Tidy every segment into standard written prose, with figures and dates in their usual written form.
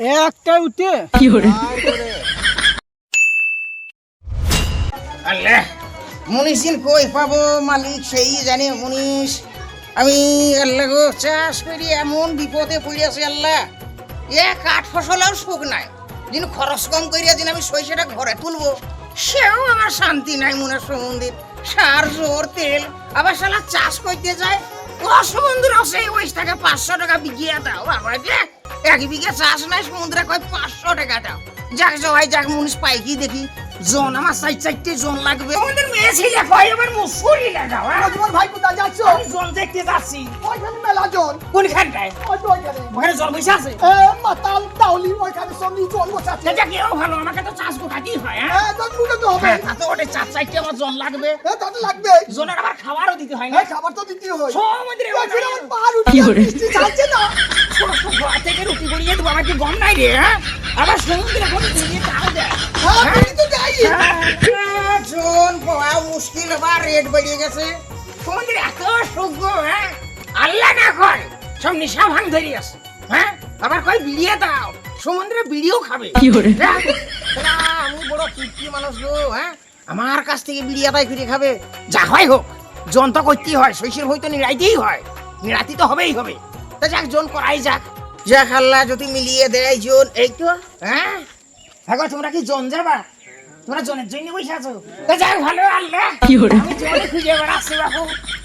একটা উঠে কি করে আল্লাহ মুনিশিন কই পাবো মালিক সেই জানে মুনিশ আমি আল্লাহ গো চাষ করি এমন বিপদে পড়ে আছি আল্লাহ কাঠ ফসল আর সুখ নাই যিনি খরচ কম করিয়া দিন আমি সইসেটা ঘরে তুলবো সেও আমার শান্তি নাই মনে সমুদ্রের সার জোর তেল আবার শালা চাষ করতে যায় ও সমুদ্র আছে ওই টাকা 500 টাকা বিঘিয়া দাও বাবা যে 1 বিঘা চাষ নাই সমুদ্রে কয় 500 টাকা দাও যাক জয় যাক মুনিশ পাই কি দেখি জন আমার চারটে জন লাগবে আমাদের মেয়ে ছেলে কয় এবার মুসুরি লাগাও তোমার ভাই কোথায় যাচ্ছ আমি জন দেখতে যাচ্ছি ওইখানে মেলা জন কোনখানটায় ওই তো ওইখানে ওখানে জন বসে আছে মাতাল তাওলি ওইখানে সঙ্গে জন বসাচ্ছে এটা কেউ ভালো আমাকে তো চাষ গোটাতেই হয় তো দুটো তো হবে তাতে ওটা চারটে আমার জন লাগবে তাতে লাগবে জনের আবার খাবারও দিতে হয় না খাবার তো দিতে হয় সমুদ্রে আমার পার উঠে কি করে? বৃষ্টি ছাড়ছে না ঘর থেকে রুটি গড়িয়ে দেবো আমার কি গম নাই রে আবার সমুদ্রে এখন দিয়ে তাও দেয় আমি তো যাই জন পাওয়া মুশকিল আবার রেট বেড়ে গেছে সমুদ্রে এত সুখ আল্লাহ না করে সব নিশা ভাঙ ধরে আছে আবার কয় বিড়িয়ে দাও সমুদ্রে বিড়িও খাবে কি করে আমি বড় কীর্তি মানুষ গো আমার কাছ থেকে বিড়ি আদায় করে খাবে যা হয় হোক জন তো করতেই হয় শৈশব হয়তো নিরাইতেই হয় নিরাতি তো হবেই হবে তা যাক জন করাই যাক যাক আল্লাহ যদি মিলিয়ে দেয় জন এই তো দেখো তোমরা কি জন যাবা তোমরা জনের জন্য বসে আছো তা যাক ভালো আল্লাহ কি করে? আমি জনে খুঁজে বেড়াচ্ছি বাবু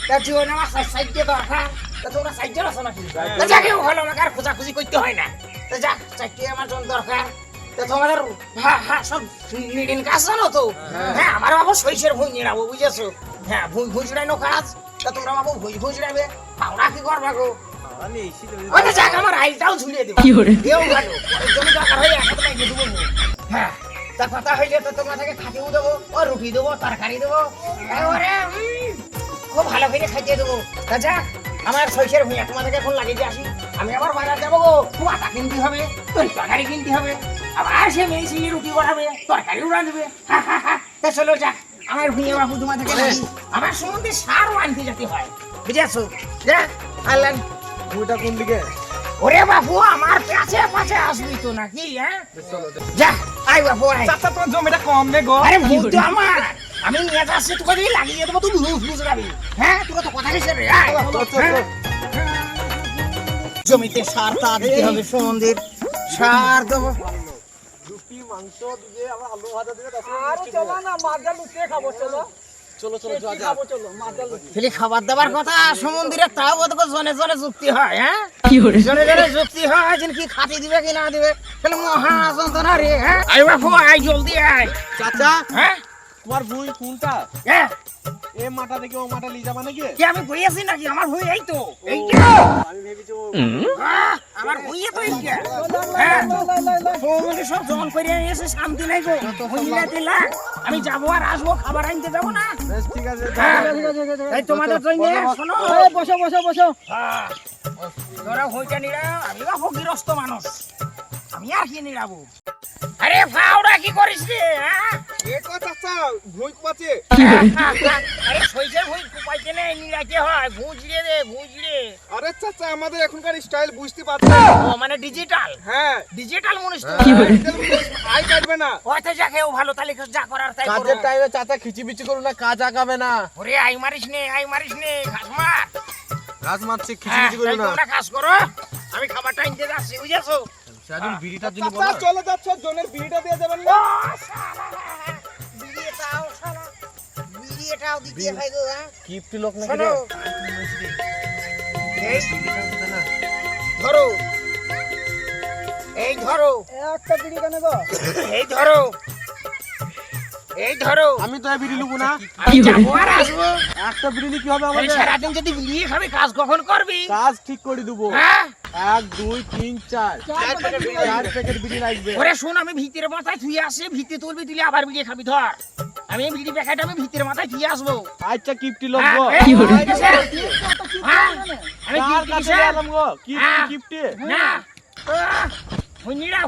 তা জন আমার সাইডে দরকার তা তোমরা সাইডে আছো নাকি তা যাকে ভালো আমাকে আর খোঁজাখুঁজি করতে হয় না তা যাক চারটে আমার জন দরকার তা তোমাদের সব নিডিন কাজ জানো তো আমার বাবু শৈশের ভুঁই নিড়াবো বুঝেছো ভুঁই ভুঁই জুড়াইনো কাজ তা তোমরা বাবু ভুঁই ভুঁই জুড়াবে আমরা কি করবা গো ওটা যাক আমার আইলটাও ঝুলিয়ে দেবো কি করে? কেউ ভালো পরের জমি দরকার হয়ে এক হাতে লাগিয়ে দেবো তা কথা হইলে তো তোমরা থেকে খাটিও দেবো ও রুটি দেবো তরকারি দেবো এবারে খুব ভালো করে খাইয়ে দেবো তা যাক আমার শৈশের ভুঁইয়া তোমাদেরকে এখন লাগিয়ে দিয়ে আসি আমি আবার বাজার যাবো গো খুব আটা কিনতে হবে তরকারি কিনতে হবে আবার সে মেয়ে ছেলে রুটি বানাবে তরকারিও রাঁধবে তা চলো যাক আমার ভুঁইয়া বাবু তোমাদেরকে আমার সম্বন্ধে সারও আনতে যেতে হয় বুঝেছো যাক আল্লাহ ওটা কোন দিকে ওরে বাবু আমার কাছে পাশে আসবি তো নাকি যা আই বাবু আই চাচা তোমার জমিটা কম নে গো আরে ভূত তো আমার আমি নিয়ে যাচ্ছি তোকে যদি লাগিয়ে দেবো তুই লুজ যাবি তোরা তো কথা দিছে রে জমিতে সার তা দিতে হবে সমন্দির সার দেবো রুটি মাংস দিয়ে আবার আলু ভাজা দিয়ে আরে চলো না মাছটা লুচিয়ে খাবো চলো চলো চলো যাবো চলো মাছটা লুচি খালি খাবার দাবার কথা সমন্দিরে তাও কত জনে জনে যুক্তি হয় কি করে জনে জনে যুক্তি হয় যেন কি খাতি দিবে কি না দিবে তাহলে মহা যন্ত্রণা রে আই বাবু আই জলদি আই চাচা হ্যাঁ তোমার ভুঁই কোনটা হ্যাঁ এ মাটা থেকে ও মাটা লিয়ে যাবা নাকি কি আমি ভুই আছি নাকি আমার ভুই এই তো আমি ভেবেছি আমার ভুইয়ে তো এই সব জমন করে এসে শান্তি নাই গো ভুইলা দিলা আমি যাবো আর আসবো খাবার আনতে যাবো না বেশ ঠিক আছে এই তোমাদের জন্য শোনো বসো বসো বসো তোরা ভুইটা নিরা আমি বা ফকিরস্ত মানুষ আমি আর কি নিরাবো আরে ফাউড়া কি করিস রে এ কথা চাচা ভুঁই পাচ্ছে আরে সইছে ভুই কুপাইতে নেই নিরাকে হয় ভুজড়ে রে ভুজড়ে আরে চাচা আমাদের এখনকার স্টাইল বুঝতে পারছেন ও মানে ডিজিটাল হ্যাঁ ডিজিটাল মনুষ্য কি করে? আই কাটবে না হয়তো যাকেও ভালো তাহলে যা করার তাই করো কাজের টাইমে চাচা খিচিবিচি করুন না কাজ আগাবে না ওরে আই মারিস নে ঘাস মার কাজ মারছে হ্যাঁ, তাই তোমরা কাজ করো আমি খাবারটা আনতে যাচ্ছি বুঝেছো সাজুন বিড়িটার জন্য বলো চলে যাচ্ছ জনের বিড়িটা দিয়ে দেবেন ও শালা বিড়িটাও দিতে হয় গো কিপটি লোক নাকি শোনো রে ধরো এই ধরো একটা বিড়ি কেন গো এই ধরো আমি তো বিড়ি লুবো না আমি যাবো আর আসবো একটা বিড়ি কি হবে এই আমাদের সারাদিন যদি বিড়ি খাবি কাজ কখন করবি কাজ ঠিক করে দেবো হ্যাঁ 1 2 3 4 4 প্যাকেট বিড়ি লাগবে ওরে শোন আমি ভিতের মাথায় থুই আসি ভিতে তুলবি তুলে আবার বিড়ি খাবি ধর আমি বিড়ি প্যাকেট আমি ভিতের মাথায় থুই আসবো আচ্ছা কিপটি লোক গো হ্যাঁ, কি করে? হ্যাঁ, আমি কার কি কাছে গেলাম গো হ্যাঁ। কিপটি না হুইনিরা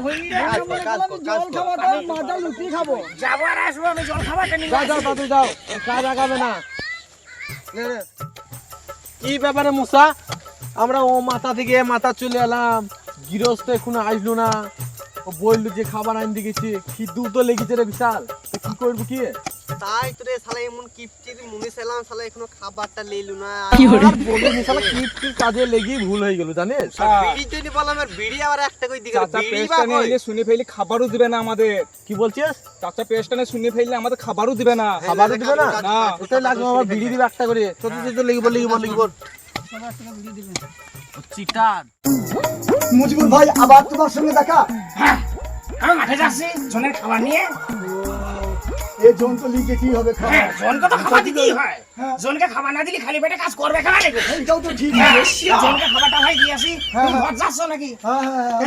জল খাওয়া দাও মাথা লুচি খাবো যাবো আর আসবো আমি জল খাবারটা নিয়ে যাও যাও দাদু যাও কাজ আগাবে না কি ব্যাপারে মুসা আমরা ও মাথা থেকে মাথা চলে এলাম গৃহস্থ এখনো আসলো না ও বললো যে খাবার আইন দিয়ে গেছি, খিদু তো লেগেছে রে বিশাল, তো কি করবো কি? তাই তো রে শালা এমন কিপটির মনে ছিলাম, শালা এখনো খাবারটা লেলু না। আর বলিনি শালা কিপটির কাজে লেগেই ভুল হয়ে গেল জানিস। বিড়ি যদি বললাম আর বিড়ি আবার একটা কই দিকে চাচা বিড়ি পেস্টটা নিয়ে এলে শুনে ফেললে খাবারও দিবে না আমাদের। কি বলছিস? চাচা পেস্টটা নিয়ে শুনে ফেললে আমাদের খাবারও দিবে না। খাবারও দিবে না? না। ওটাই লাগবে, আমার বিড়ি দিবে একটা করে। চল চল লিখব। চিটার মুজিবুর ভাই আবার তোমার সঙ্গে দেখা। আমি মাঠে যাচ্ছি জনের খাবার নিয়ে। এই জন তো লিখে কি হবে খাবার? জনকে তো খাবার দিতেই হয়, জনকে খাবার না দিলে খালি পেটে কাজ করবে কেন নাকি? এইটাও তো ঠিক। জনকে খাবারটা ভাই দিয়ে আসি। তুমি ঘর যাচ্ছ নাকি?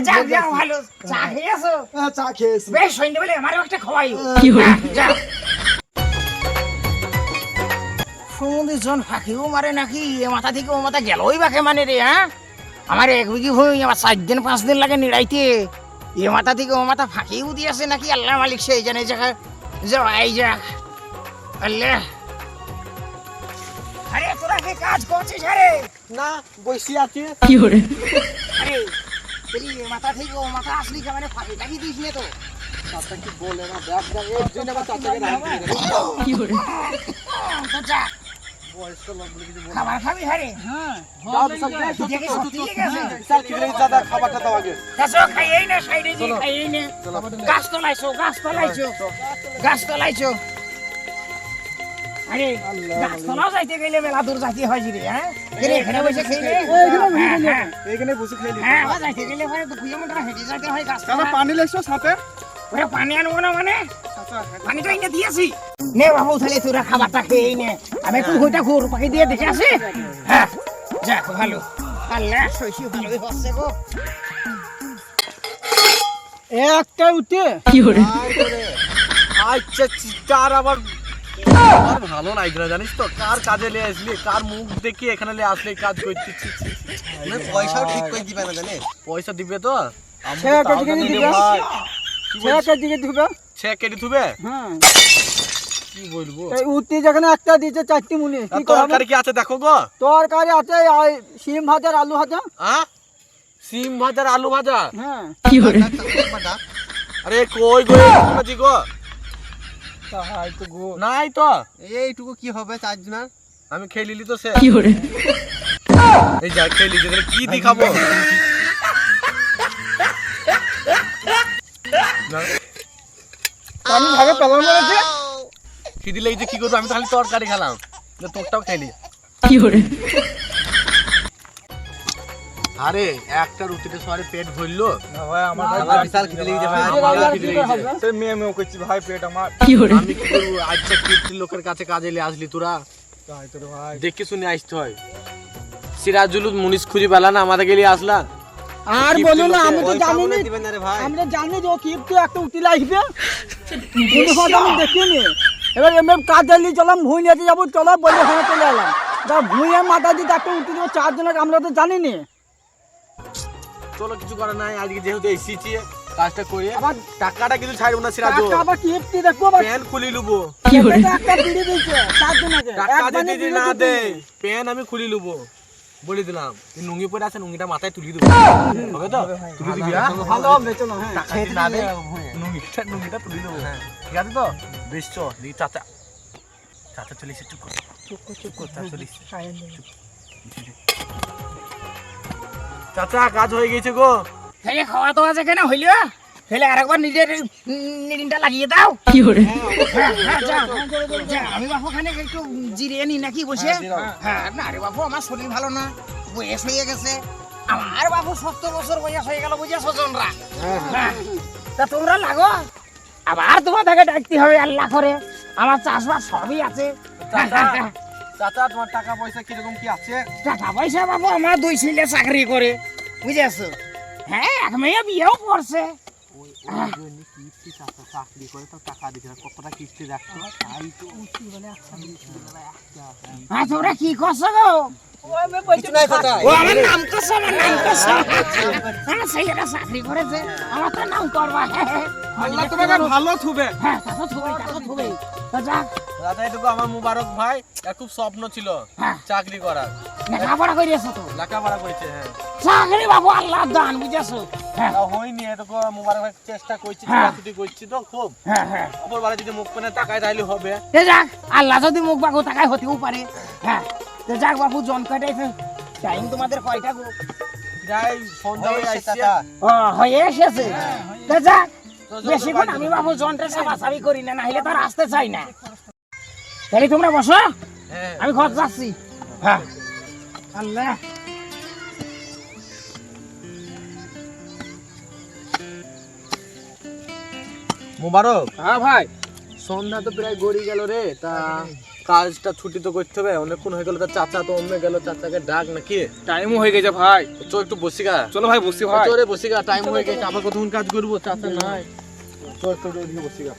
যা যাও, ভালো চা খেয়ে আসো। চা খেয়েছি। বেশ সন্ধ্যেবেলা আমারও একটা খাওয়াইও। যা সুমন্দির জন ফাঁকিও মারে নাকি? এ মাথা থেকে ও মাথা গেলই বাকে মানে রে। হ্যাঁ, আমার 1 বিঘি ভূমি আমার 4 দিন 5 দিন লাগে নিড়াইতে। এ মাথা থেকে ও মাথা ফাঁকিও দিয়েছে নাকি? আল্লাহ মালিক সেই জানে। যাই যা আল্লাহ। আরে তোরা কি কাজ করছিস? আরে না, বসে আছি। আরে তেরি এ মাথা থেকে ও মাথা আসলি কে মানে ফাঁকি টাকি দিস নে তো। চাচা কি বলে না, দেখ দেখ এর জন্য আবার চাচাকে রাখতে গেল। তো যা বয়স্ক লোক বলে কিছু বলে। খাবার খাবি? আরে দাও বিশাল, দে, দেখে সত্যি লেগেছে। বিশাল খিদে পেয়েছে, দাদা খাবারটা দাও আগে। কাছো খাইই না, সাইডে দি খাইই না। গাছ তলাইছো। আরে গাছ তলাও যাইতে গেলে মেলা দূর যাইতে হয় রে। হ্যাঁ, এখানে বসে খেলে এইখানে বসে খেলি। হ্যাঁ, যাইতে গেলে হয় 2 কিলোমিটার হেঁটে যাইতে হয় গাছ চাচা পানি লেগছো সাথে? ওরে পানি আনবো না মানে? চাচা পানি তো এনে দিয়েছি। নে বাবু, তাহলে তোরা খাবারটা খেয়ে নে। আমি একটু ঘুরটা ঘুর পাখি দিয়ে দেখে আসি। হ্যাঁ, যাক ভালো। আল্লাহ শৈশী ভালোই হচ্ছে গো। একটা উঠে আচ্ছা চিটার আবার ভালো লাগছে না জানিস তো। কার কাজে নিয়ে আসলি, কার মুখ দেখি এখানে নিয়ে আসলে কাজ করছিস। পয়সাও ঠিক করে দিবে না জানিস। পয়সা দিবে তো? ছেলেটা দিকে দিবে। ছেলেটা দিকে দিবে। ছে কেটে থুবে? হ্যাঁ, কি বলবো? এই উঠতে যেখানে একটা দিয়েছে 4টি মুনি। কি করবে? তরকারি কি আছে দেখো গো। তরকারি আছে, শিম ভাজা, আলু ভাজা। হ্যাঁ, সিম ভাজা আর আলু ভাজা। হ্যাঁ, আরে কই গো নাকি গো? তাই তো গো। নাই তো। এইটুকু কি হবে 4 জনের? আমি খেয়ে নিলি তো সে। এই যা খেয়ে নিলি, তাহলে কি দি খাবো? আমি ভাগে পেলাম বলেছে। খিদি লেগেছে কি করবো? আমি তো খালি তরকারি খেলাম, তোরটাও খেলি। আরে একটা রুটিতে সবারই পেট ভরলো। না ভাই আমার আমার বিশাল খিদে লেগেছে ভাই। আমারও খিদে লেগেছে। সে মেয়ে করছি ভাই পেট আমার। আমি কি করবো? আচ্ছা কীর্তি লোকের কাছে কাজে নিয়ে আসলি তোরা, তাই তো রে ভাই। দেখে শুনে আসতে হয়। সিরাজুল মুনিশ খুঁজে পেলা না, আমাদের গেলে আসলা। আর বলো না, আমি তো পয়সা জানি বলে না। দিবে না রে ভাই। আমরা জানি যে ও কিপ্টে একটা উঠিলে আসবে। কিন্তু কথা আমি দেখিনি। এবার এমনি কাজে নিয়ে চলাম, ভুঁই নিয়ে যাবো, চলো বলে ওখানে চলে এলাম। তা ভুঁইয়ের মাথা দিয়ে একটা উঠে দেবো 4 জনের, আমরা তো জানি না। চলো কিছু করার নাই, আজকে যেহেতু এসেছি কাজটা করে আবার টাকাটা কিন্তু ছাড়বো না সিরাজুল। টাকা আবার কিপ্টে দেখবো, আবার প্যান খুলি লুবো। পেটে একটা বিড়ি দিয়েছে 4 জনকে। টাকা একবারে যদি বিড়ি না দিতে। দে প্যান আমি খুলি লুবো, বলে দিলাম। এই নুঙ্গি পরে আছে, নুঙ্গিটা মাথায় তুলি দেবো, হবে তো? তুলি দিবি? হ্যাঁ? ভালো হবে, চলো। হ্যাঁ, টাকা যদি না দে নুঙ্গিটা তুলি দেবো, ঠিক আছে তো? বেশ চ দেখি। চাচা চাচা চলে এসে, চুপ কর চুপ কর, চাচা চলে এসে। চাচা কাজ হয়ে গেছে গো। তাহলে খাওয়া তো আছে কেন হইল? তাহলে আরেকবার নিজের নিডিনটা লাগিয়ে দাও। হ্যাঁ, যাও। আমি বাপু খানে একটু জিরিয়ে নি নাকি বসে? হ্যাঁ, না রে বাপু, আমার শরীর ভালো না, বয়স হয়ে গেছে। আমার বাপু 70 বছর বয়স হয়ে গেল, বুঝে স্বজনরা। হ্যাঁ, তা তোমরা লাগো, আবার তোমার থেকে ডাকতে হবে আল্লাহ করে। আমার চাষবাস সবই আছে। চাচা তোমার টাকা পয়সা কিরকম কি আছে? টাকা পয়সা বাবু আমার 2 ছেলে চাকরি করে, বুঝেছো? হ্যাঁ, এক মেয়ে বিয়েও করছে। চাকরি করে তো টাকা দিচ্ছে না, কতটা কিস্তি রাখতো? হ্যাঁ, তোমরা কি করছো গো? কিছু নাই কথা। ও আমার নাম করছে, আমার নাম করছে। আমার ছেলেটা চাকরি করেছে, আমার তো নাম করবা। আল্লাহ তোমাকে ভালো থুবে। হ্যাঁ, তা তো থুবেই। তো যাক, দাদা এটুকু আমার মুবারক ভাই, এর খুব স্বপ্ন ছিল হ্যাঁ। চাকরি করার। লেখাপড়া করে আছো তো লেখাপড়া করেছে হ্যাঁ চাকরি বাবু আল্লাহ দান বুঝেছো হ্যাঁ তা হয়নি এটুকু মোবারক ভাই চেষ্টা করছি হ্যাঁ। ছুটি করছি তো খুব হ্যাঁ হ্যাঁ অপরবারে যদি মুখ পেনে তাকায় তাহলে হবে তে যাক আল্লাহ যদি মুখ বাগো তাকাই হতেও পারে হ্যাঁ তে যাক বাবু জন কাটাইছে টাইম তোমাদের কয়টা গো যাই সন্ধ্যা হয়ে আসছে ও হয়ে এসেছে তে যাক বেশিক্ষণ আমি বাবু জনটা চাপাচাপি করি না নাহলে তো আর আসতে চাই না তাহলে তোমরা বসো হ্যাঁ আমি ঘর যাচ্ছি হ্যাঁ আল্লাহ মোবারক হ্যাঁ ভাই সন্ধ্যা তো প্রায় গড়িয়ে গেল রে তা কাজটা ছুটি তো করতে হবে অনেকক্ষণ হয়ে গেল তা চাচা তো অন্য গেল চাচাকে ডাক নাকি টাইমও হয়ে গেছে ভাই চো একটু বসি গা চলো ভাই বসি ভাই চোরে বসি গা টাইম হয়ে গেছে আবার কতক্ষণ কাজ করবো চাচা নাই চো একটু ওদিকে বসি গা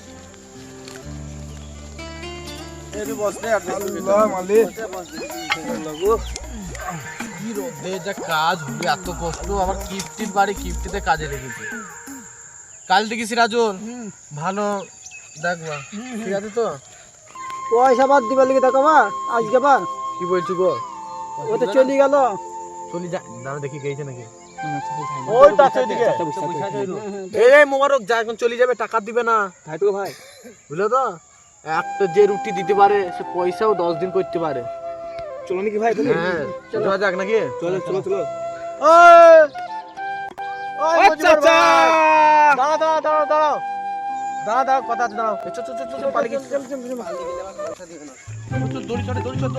এই বসলে আর আল্লাহ মালিক কি রোদে যা কাজ হবে এত কষ্ট আবার কিপ্টির বাড়ি কিপ্টিতে কাজে লেগেছে কাল দেখি সিরাজুল ভালো দেখবা ঠিক আছে তো পয়সা বাদ দিবার লিগে দেখো বা আজকে বা কি বলছো গো ও তো চলে গেল চলি যা দাঁড়া দেখি গেছে নাকি ওই তো আছে ওইদিকে এই মোবারক যা এখন চলে যাবে টাকা দিবে না তাই তো ভাই বুঝলো তো একটা যে রুটি দিতে পারে সে পয়সাও 10 দিন করতে পারে চলো নাকি ভাই তুমি হ্যাঁ যাওয়া যাক নাকি চলো চলো চলো ওই চাচা দাঁড়া দাঁড়া দাঁড়া দাঁড়াও দাঁড়া দাঁড়া কথা আছে দাঁড়াও চল চল চল পালি গেছে দড়ি চড়ে দড়ি চড়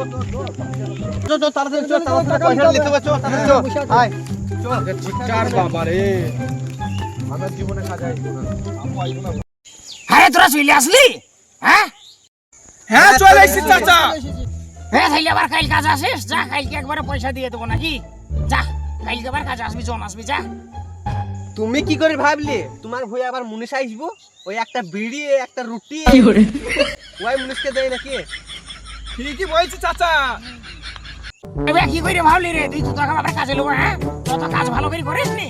চল তাড়াতাড়ি চল তাড়াতাড়ি পয়সা নিতে হবে চল তাড়াতাড়ি চল আয় চল চিৎকার বাবা রে আমার জীবনে কাজ আইবো না হ্যাঁ তোরা চলে আসলি হ্যাঁ হ্যাঁ চলে এসেছি চাচা হ্যাঁ তাইলে আবার কাল কাজ আসিস যা কালকে একবারে পয়সা দিয়ে দেবো নাকি যা কালকে আবার কাজ আসবি জন আসবি যা তুমি কি করে ভাবলে তোমার ভয়ে আবার মুনিশ আসবো ওই একটা বিড়ি একটা রুটি ওই মুনিশকে দেয় নাকি ঠিকই বলছি চাচা এবার কি করে ভাবলি রে তুই তো টাকা আবার কাজে লোক হ্যাঁ তোর তো কাজ ভালো করে করিস নি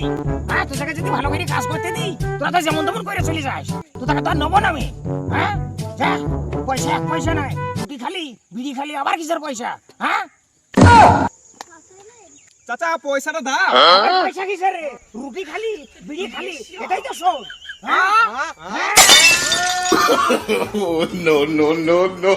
হ্যাঁ তুই তাকে যদি ভালো করে কাজ করতে দিই তোরা তো যেমন তেমন করে চলে যাস তুই তাকে তো আর নেবো না আমি হ্যাঁ যা পয়সা এক পয়সা নাই রুটি খালি বিড়ি খালি আবার কিসের পয়সা হ্যাঁ চাচা পয়সাটা দাও আবার পয়সা কিসের রে রুটি খালি বিড়ি খালি এটাই তো শোন no, no, no, no.